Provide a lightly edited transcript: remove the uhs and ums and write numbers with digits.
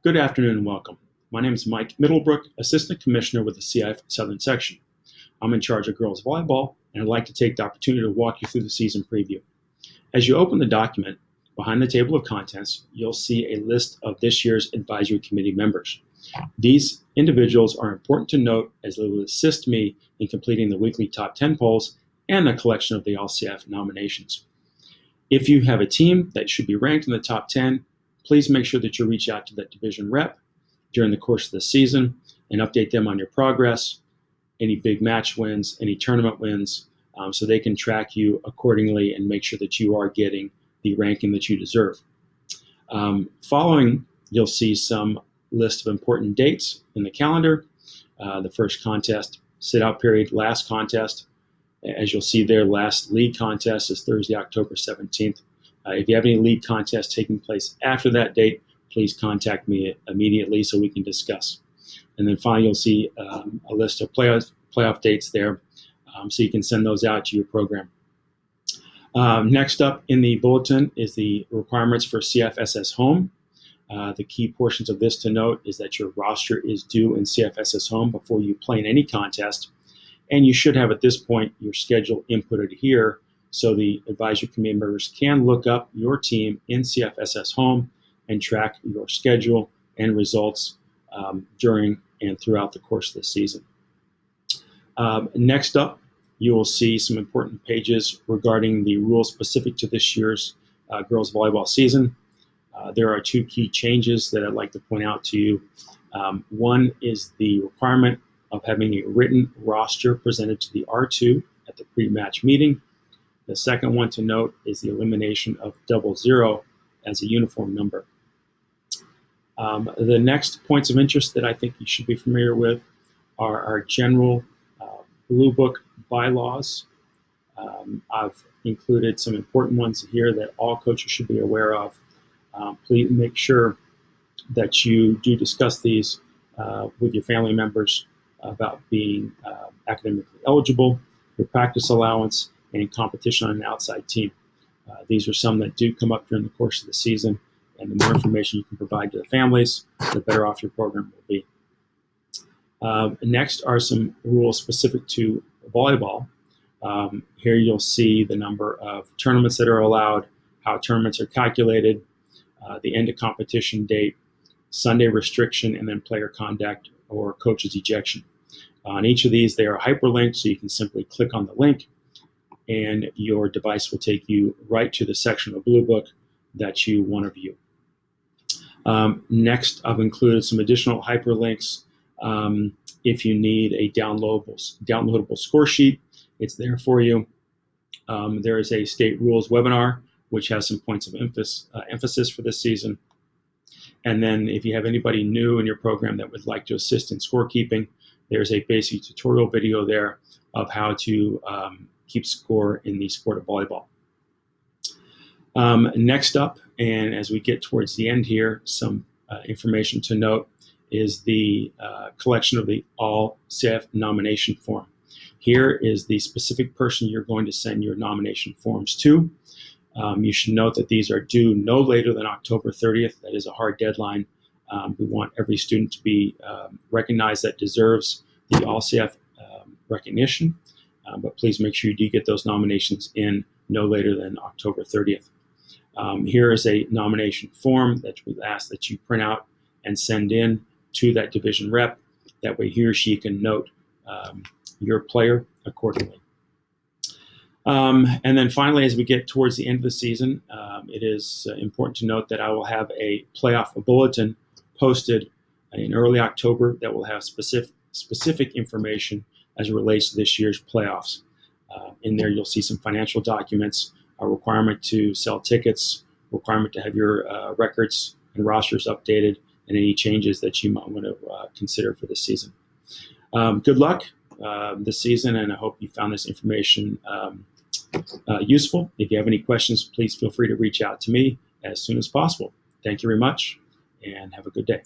Good afternoon and welcome. My name is Mike Middlebrook, Assistant Commissioner with the CIF-SOUTHERN section. I'm in charge of girls volleyball, and I'd like to take the opportunity to walk you through the season preview. As you open the document, behind the table of contents, you'll see a list of this year's advisory committee members. These individuals are important to note as they will assist me in completing the weekly top 10 polls and a collection of the ALL-CIF nominations. If you have a team that should be ranked in the top 10, please make sure that you reach out to that division rep during the course of the season and update them on your progress, any big match wins, any tournament wins, so they can track you accordingly and make sure that you are getting the ranking that you deserve. Following, you'll see some list of important dates in the calendar. The first contest, sit-out period, last contest. As you'll see there, last league contest is Thursday, October 17th. If you have any league contests taking place after that date, please contact me immediately so we can discuss. And then finally, you'll see a list of playoff dates there, so you can send those out to your program. Next up in the bulletin is the requirements for CIF-SS home. The key portions of this to note is that your roster is due in CIF-SS home before you play in any contest, and you should have at this point your schedule inputted here so the advisory committee members can look up your team in CIF-SS home and track your schedule and results during and throughout the course of the season. Next up, you will see some important pages regarding the rules specific to this year's girls volleyball season. There are two key changes that I'd like to point out to you. One is the requirement of having a written roster presented to the R2 at the pre-match meeting. The second one to note is the elimination of 00 as a uniform number. The next points of interest that I think you should be familiar with are our general Blue Book bylaws. I've included some important ones here that all coaches should be aware of. Please make sure that you do discuss these with your family members about being academically eligible, your practice allowance, and competition on an outside team. These are some that do come up during the course of the season, and the more information you can provide to the families, the better off your program will be. Next are some rules specific to volleyball. Here you'll see the number of tournaments that are allowed, how tournaments are calculated, the end of competition date, Sunday restriction, and then player conduct or coach's ejection. On each of these, they are hyperlinked, so you can simply click on the link and your device will take you right to the section of Blue Book that you want to view. Next, I've included some additional hyperlinks. If you need a downloadable score sheet, it's there for you. There is a state rules webinar, which has some points of emphasis for this season. And then if you have anybody new in your program that would like to assist in scorekeeping, there's a basic tutorial video there of how to keep score in the sport of volleyball. Next up, and as we get towards the end here, some information to note is the collection of the ALL-CIF nomination form. Here is the specific person you're going to send your nomination forms to. You should note that these are due no later than October 30th. That is a hard deadline. We want every student to be recognized that deserves the ALL-CIF recognition, but please make sure you do get those nominations in no later than October 30th. Here is a nomination form that we ask that you print out and send in to that division rep. That way he or she can note your player accordingly. And then finally, as we get towards the end of the season, it is important to note that I will have a playoff bulletin posted in early October that will have specific information as it relates to this year's playoffs. In there, you'll see some financial documents, a requirement to sell tickets, requirement to have your records and rosters updated, and any changes that you might want to consider for this season. Good luck this season, and I hope you found this information useful. If you have any questions, please feel free to reach out to me as soon as possible. Thank you very much, and have a good day.